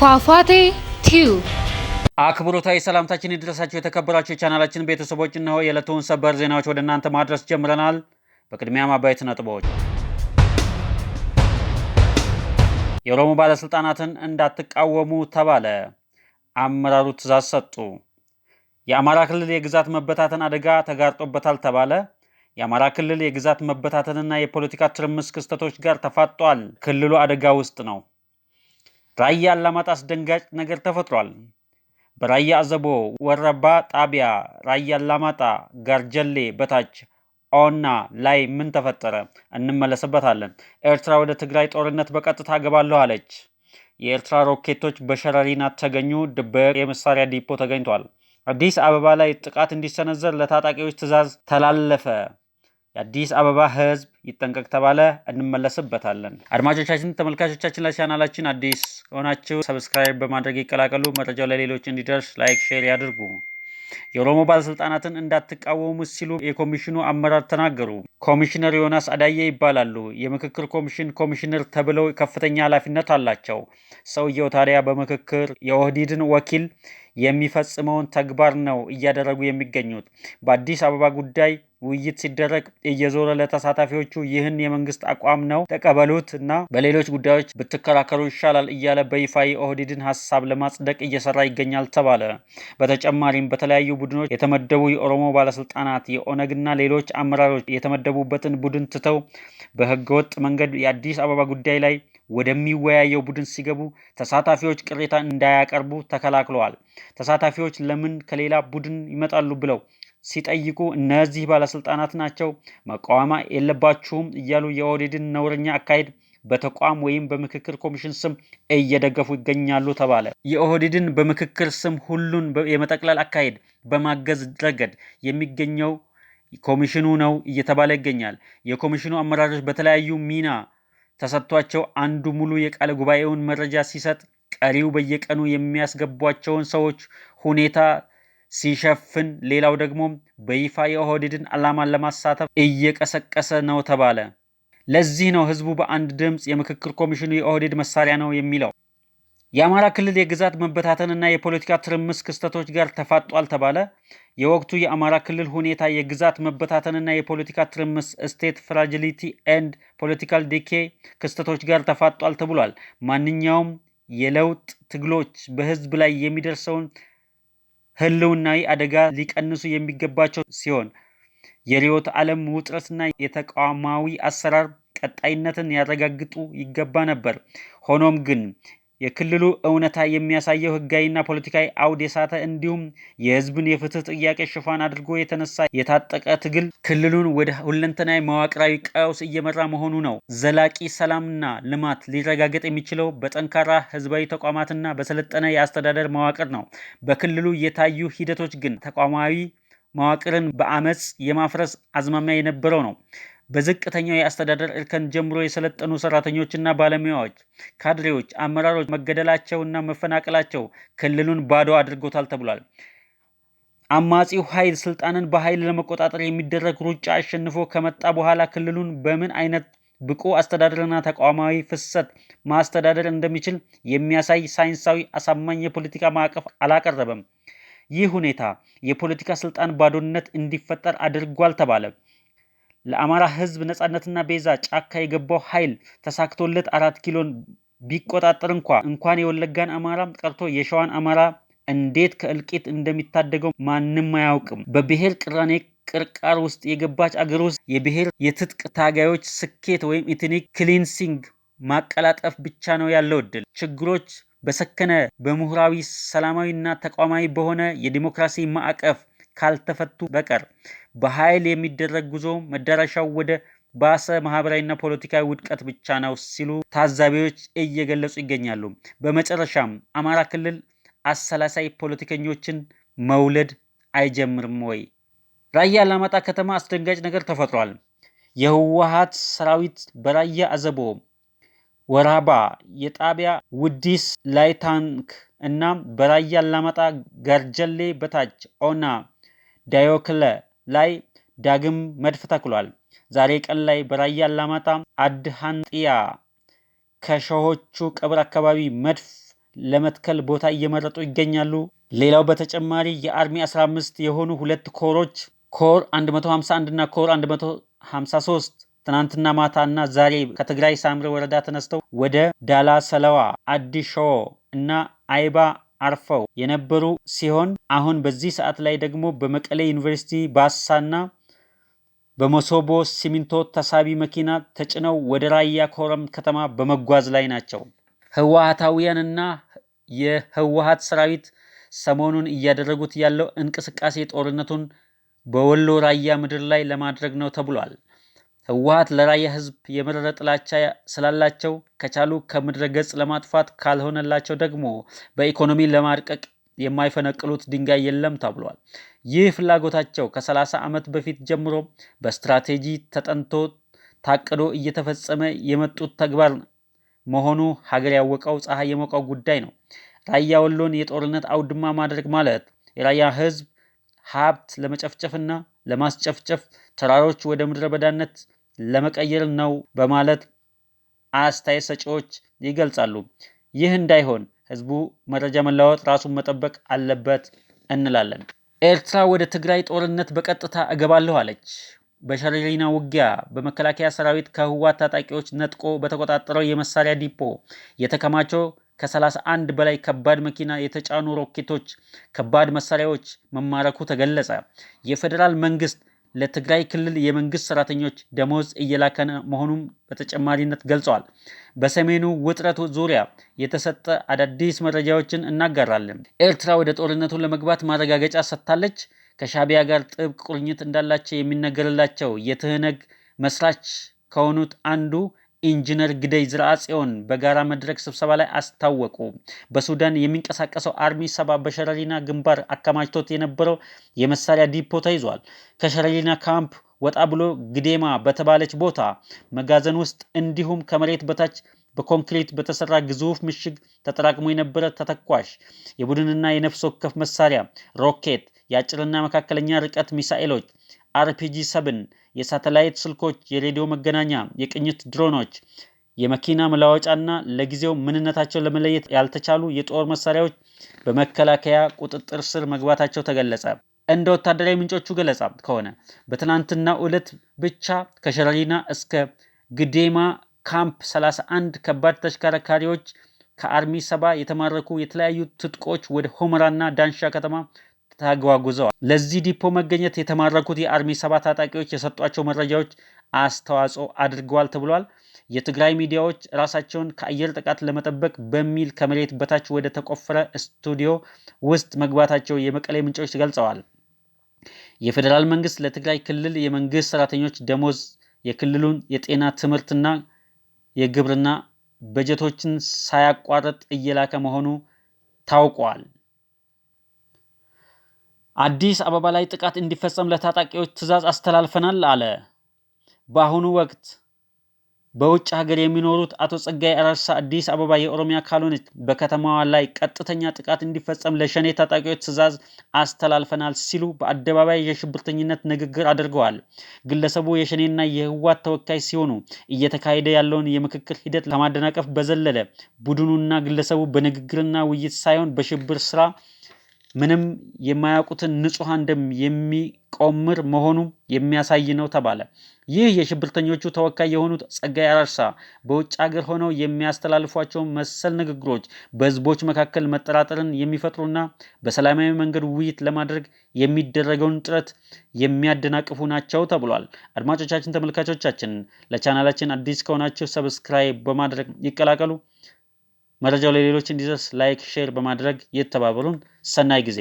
ፏፏቴ ቲዩብ አክብሮታዊ ሰላምታችን ይድረሳችሁ የተከበራችሁ የቻናላችን ቤተሰቦች፣ እነሆ የዕለቱን ሰበር ዜናዎች ወደ እናንተ ማድረስ ጀምረናል። በቅድሚያም አበይት ነጥቦች። የኦሮሞ ባለስልጣናትን እንዳትቃወሙ ተባለ። አመራሩ ትዕዛዝ ሰጡ። የአማራ ክልል የግዛት መበታተን አደጋ ተጋርጦበታል ተባለ። የአማራ ክልል የግዛት መበታተንና የፖለቲካ ትርምስ ክስተቶች ጋር ተፋጧል። ክልሉ አደጋ ውስጥ ነው። ራያ አላማጣ አስደንጋጭ ነገር ተፈጥሯል። በራያ አዘቦ ወረባ ጣቢያ ራያ አላማጣ ጋርጀሌ በታች ኦና ላይ ምን ተፈጠረ? እንመለስበታለን። ኤርትራ ወደ ትግራይ ጦርነት በቀጥታ ገባለሁ አለች። የኤርትራ ሮኬቶች በሸረሪና ተገኙ። ድብቅ የመሳሪያ ዲፖ ተገኝቷል። አዲስ አበባ ላይ ጥቃት እንዲሰነዘር ለታጣቂዎች ትዕዛዝ ተላለፈ። የአዲስ አበባ ሕዝብ ይጠንቀቅ ተባለ። እንመለስበታለን። አድማጮቻችን፣ ተመልካቾቻችን ለቻናላችን አዲስ ሆናችሁ ሰብስክራይብ በማድረግ ይቀላቀሉ። መረጃው ለሌሎች እንዲደርስ ላይክ፣ ሼር ያድርጉ። የኦሮሞ ባለስልጣናትን እንዳትቃወሙ ሲሉ የኮሚሽኑ አመራር ተናገሩ። ኮሚሽነር ዮናስ አዳዬ ይባላሉ። የምክክር ኮሚሽን ኮሚሽነር ተብለው ከፍተኛ ኃላፊነት አላቸው። ሰውየው ታዲያ በምክክር የኦህዴድን ወኪል የሚፈጽመውን ተግባር ነው እያደረጉ የሚገኙት። በአዲስ አበባ ጉዳይ ውይይት ሲደረግ እየዞረ ለተሳታፊዎቹ ይህን የመንግስት አቋም ነው ተቀበሉት እና በሌሎች ጉዳዮች ብትከራከሩ ይሻላል እያለ በይፋ የኦህዴድን ሀሳብ ለማጽደቅ እየሰራ ይገኛል ተባለ። በተጨማሪም በተለያዩ ቡድኖች የተመደቡ የኦሮሞ ባለስልጣናት የኦነግና ሌሎች አመራሮች የተመደቡበትን ቡድን ትተው በህገወጥ መንገድ የአዲስ አበባ ጉዳይ ላይ ወደሚወያየው ቡድን ሲገቡ ተሳታፊዎች ቅሬታ እንዳያቀርቡ ተከላክለዋል። ተሳታፊዎች ለምን ከሌላ ቡድን ይመጣሉ ብለው ሲጠይቁ እነዚህ ባለስልጣናት ናቸው መቃወም የለባችሁም እያሉ የኦህዴድን ነውረኛ አካሄድ በተቋም ወይም በምክክር ኮሚሽን ስም እየደገፉ ይገኛሉ ተባለ። የኦህዴድን በምክክር ስም ሁሉን የመጠቅለል አካሄድ በማገዝ ረገድ የሚገኘው ኮሚሽኑ ነው እየተባለ ይገኛል። የኮሚሽኑ አመራሮች በተለያዩ ሚና ተሰጥቷቸው አንዱ ሙሉ የቃለ ጉባኤውን መረጃ ሲሰጥ፣ ቀሪው በየቀኑ የሚያስገቧቸውን ሰዎች ሁኔታ ሲሸፍን፣ ሌላው ደግሞ በይፋ የኦህዴድን ዓላማን ለማሳተፍ እየቀሰቀሰ ነው ተባለ። ለዚህ ነው ህዝቡ በአንድ ድምፅ የምክክር ኮሚሽኑ የኦህዴድ መሳሪያ ነው የሚለው። የአማራ ክልል የግዛት መበታተንና የፖለቲካ ትርምስ ክስተቶች ጋር ተፋጧል ተባለ። የወቅቱ የአማራ ክልል ሁኔታ የግዛት መበታተንና የፖለቲካ ትርምስ ስቴት ፍራጂሊቲ ኤንድ ፖለቲካል ዲኬ ክስተቶች ጋር ተፋጧል ተብሏል። ማንኛውም የለውጥ ትግሎች በህዝብ ላይ የሚደርሰውን ህልውናዊ አደጋ ሊቀንሱ የሚገባቸው ሲሆን የርዕዮተ ዓለም ውጥረትና የተቋማዊ አሰራር ቀጣይነትን ያረጋግጡ ይገባ ነበር። ሆኖም ግን የክልሉ እውነታ የሚያሳየው ህጋዊና ፖለቲካዊ አውድ የሳተ እንዲሁም የህዝብን የፍትህ ጥያቄ ሽፋን አድርጎ የተነሳ የታጠቀ ትግል ክልሉን ወደ ሁለንተናዊ መዋቅራዊ ቀውስ እየመራ መሆኑ ነው። ዘላቂ ሰላምና ልማት ሊረጋገጥ የሚችለው በጠንካራ ህዝባዊ ተቋማትና በሰለጠነ የአስተዳደር መዋቅር ነው። በክልሉ የታዩ ሂደቶች ግን ተቋማዊ መዋቅርን በአመፅ የማፍረስ አዝማሚያ የነበረው ነው። በዝቅተኛው የአስተዳደር እርከን ጀምሮ የሰለጠኑ ሰራተኞችና ባለሙያዎች፣ ካድሬዎች፣ አመራሮች መገደላቸውና መፈናቀላቸው ክልሉን ባዶ አድርጎታል ተብሏል። አማጺው ኃይል ስልጣንን በኃይል ለመቆጣጠር የሚደረግ ሩጫ አሸንፎ ከመጣ በኋላ ክልሉን በምን አይነት ብቁ አስተዳደርና ተቋማዊ ፍሰት ማስተዳደር እንደሚችል የሚያሳይ ሳይንሳዊ አሳማኝ የፖለቲካ ማዕቀፍ አላቀረበም። ይህ ሁኔታ የፖለቲካ ስልጣን ባዶነት እንዲፈጠር አድርጓል ተባለ። ለአማራ ህዝብ ነጻነትና ቤዛ ጫካ የገባው ኃይል ተሳክቶለት 4 ኪሎን ቢቆጣጠር እንኳን የወለጋን አማራ ቀርቶ የሸዋን አማራ እንዴት ከእልቂት እንደሚታደገው ማንም አያውቅም። በብሔር ቅራኔ ቅርቃር ውስጥ የገባች አገር ውስጥ የብሔር የትጥቅ ታጋዮች ስኬት ወይም ኢትኒክ ክሊንሲንግ ማቀላጠፍ ብቻ ነው ያለው እድል። ችግሮች በሰከነ በምሁራዊ ሰላማዊና ተቋማዊ በሆነ የዲሞክራሲ ማዕቀፍ ካልተፈቱ በቀር በኃይል የሚደረግ ጉዞ መዳረሻው ወደ ባሰ ማህበራዊና ፖለቲካዊ ውድቀት ብቻ ነው ሲሉ ታዛቢዎች እየገለጹ ይገኛሉ። በመጨረሻም አማራ ክልል አሰላሳይ ፖለቲከኞችን መውለድ አይጀምርም ወይ? ራያ አላማጣ ከተማ አስደንጋጭ ነገር ተፈጥሯል። የህወሓት ሰራዊት በራያ አዘቦ ወራባ የጣቢያ ውዲስ ላይ ታንክ እና በራያ አላማጣ ጋርጀሌ በታች ኦና ዳዮክለ ላይ ዳግም መድፍ ተክሏል። ዛሬ ቀን ላይ በራያ አላማጣ አድሃንጥያ ከሸሆቹ ቀብር አካባቢ መድፍ ለመትከል ቦታ እየመረጡ ይገኛሉ። ሌላው በተጨማሪ የአርሚ 15 የሆኑ ሁለት ኮሮች ኮር 151 እና ኮር 153 ትናንትና ማታ እና ዛሬ ከትግራይ ሳምረ ወረዳ ተነስተው ወደ ዳላ ሰለዋ፣ አዲሾ እና አይባ አርፈው የነበሩ ሲሆን አሁን በዚህ ሰዓት ላይ ደግሞ በመቀሌ ዩኒቨርሲቲ ባሳና በመሶቦ ሲሚንቶ ተሳቢ መኪና ተጭነው ወደ ራያ ኮረም ከተማ በመጓዝ ላይ ናቸው። ህወሓታውያንና የህወሓት ሰራዊት ሰሞኑን እያደረጉት ያለው እንቅስቃሴ ጦርነቱን በወሎ ራያ ምድር ላይ ለማድረግ ነው ተብሏል። ህወሓት ለራያ ህዝብ የመረረ ጥላቻ ስላላቸው ከቻሉ ከምድረ ገጽ ለማጥፋት ካልሆነላቸው ደግሞ በኢኮኖሚ ለማድቀቅ የማይፈነቅሉት ድንጋይ የለም ተብሏል። ይህ ፍላጎታቸው ከ30 ዓመት በፊት ጀምሮ በስትራቴጂ ተጠንቶ ታቅዶ እየተፈጸመ የመጡት ተግባር መሆኑ ሀገር ያወቀው ፀሐይ የሞቀው ጉዳይ ነው። ራያ ወሎን የጦርነት አውድማ ማድረግ ማለት የራያ ህዝብ ሀብት ለመጨፍጨፍና ለማስጨፍጨፍ ተራሮች ወደ ምድረ በዳነት ለመቀየር ነው በማለት አስተያየት ሰጪዎች ይገልጻሉ። ይህ እንዳይሆን ህዝቡ መረጃ መለዋወጥ ራሱን መጠበቅ አለበት እንላለን። ኤርትራ ወደ ትግራይ ጦርነት በቀጥታ እገባለሁ አለች። በሸረሪና ውጊያ በመከላከያ ሰራዊት ከህወሓት ታጣቂዎች ነጥቆ በተቆጣጠረው የመሳሪያ ዲፖ የተከማቸው ከ31 በላይ ከባድ መኪና የተጫኑ ሮኬቶች፣ ከባድ መሳሪያዎች መማረኩ ተገለጸ። የፌዴራል መንግስት ለትግራይ ክልል የመንግስት ሰራተኞች ደሞዝ እየላከ መሆኑን በተጨማሪነት ገልጸዋል። በሰሜኑ ውጥረት ዙሪያ የተሰጠ አዳዲስ መረጃዎችን እናጋራለን። ኤርትራ ወደ ጦርነቱ ለመግባት ማረጋገጫ ሰጥታለች። ከሻቢያ ጋር ጥብቅ ቁርኝት እንዳላቸው የሚነገርላቸው የትህነግ መስራች ከሆኑት አንዱ ኢንጂነር ግደይ ዝርአጽዮን በጋራ መድረክ ስብሰባ ላይ አስታወቁ። በሱዳን የሚንቀሳቀሰው አርሚ 7 በሸረሪና ግንባር አከማችቶት የነበረው የመሳሪያ ዲፖ ተይዟል። ከሸረሪና ካምፕ ወጣ ብሎ ግዴማ በተባለች ቦታ መጋዘን ውስጥ እንዲሁም ከመሬት በታች በኮንክሪት በተሰራ ግዙፍ ምሽግ ተጠራቅሞ የነበረ ተተኳሽ የቡድንና የነፍስ ወከፍ መሳሪያ፣ ሮኬት፣ የአጭርና መካከለኛ ርቀት ሚሳኤሎች፣ አርፒጂ 7 የሳተላይት ስልኮች፣ የሬዲዮ መገናኛ፣ የቅኝት ድሮኖች፣ የመኪና መለዋወጫና ለጊዜው ምንነታቸው ለመለየት ያልተቻሉ የጦር መሳሪያዎች በመከላከያ ቁጥጥር ስር መግባታቸው ተገለጸ። እንደ ወታደራዊ ምንጮቹ ገለጻ ከሆነ በትናንትናው ዕለት ብቻ ከሸረሪና እስከ ግዴማ ካምፕ 31 ከባድ ተሽከርካሪዎች ከአርሚ 7 የተማረኩ የተለያዩ ትጥቆች ወደ ሁመራና ዳንሻ ከተማ ተጓጉዘዋል። ለዚህ ዲፖ መገኘት የተማረኩት የአርሚ 7 ታጣቂዎች የሰጧቸው መረጃዎች አስተዋጽኦ አድርገዋል ተብሏል። የትግራይ ሚዲያዎች ራሳቸውን ከአየር ጥቃት ለመጠበቅ በሚል ከመሬት በታች ወደ ተቆፈረ ስቱዲዮ ውስጥ መግባታቸው የመቀሌ ምንጮች ገልጸዋል። የፌዴራል መንግስት ለትግራይ ክልል የመንግስት ሰራተኞች ደሞዝ፣ የክልሉን የጤና ትምህርትና የግብርና በጀቶችን ሳያቋርጥ እየላከ መሆኑ ታውቋል። አዲስ አበባ ላይ ጥቃት እንዲፈጸም ለታጣቂዎች ትዕዛዝ አስተላልፈናል አለ። በአሁኑ ወቅት በውጭ ሀገር የሚኖሩት አቶ ጸጋይ አራርሳ አዲስ አበባ የኦሮሚያ ካልሆነች በከተማዋ ላይ ቀጥተኛ ጥቃት እንዲፈጸም ለሸኔ ታጣቂዎች ትዕዛዝ አስተላልፈናል ሲሉ በአደባባይ የሽብርተኝነት ንግግር አድርገዋል። ግለሰቡ የሸኔና የህወሓት ተወካይ ሲሆኑ እየተካሄደ ያለውን የምክክር ሂደት ለማደናቀፍ በዘለለ ቡድኑና ግለሰቡ በንግግርና ውይይት ሳይሆን በሽብር ስራ ምንም የማያውቁትን ንጹሃን ደም የሚቆምር መሆኑ የሚያሳይ ነው ተባለ። ይህ የሽብርተኞቹ ተወካይ የሆኑት ጸጋይ አራርሳ በውጭ ሀገር ሆነው የሚያስተላልፏቸው መሰል ንግግሮች በህዝቦች መካከል መጠራጠርን የሚፈጥሩና በሰላማዊ መንገድ ውይይት ለማድረግ የሚደረገውን ጥረት የሚያደናቅፉ ናቸው ተብሏል። አድማጮቻችን፣ ተመልካቾቻችን ለቻናላችን አዲስ ከሆናችሁ ሰብስክራይብ በማድረግ ይቀላቀሉ። መረጃው ለሌሎች እንዲደርስ ላይክ፣ ሼር በማድረግ ይተባበሩን። ሰናይ ጊዜ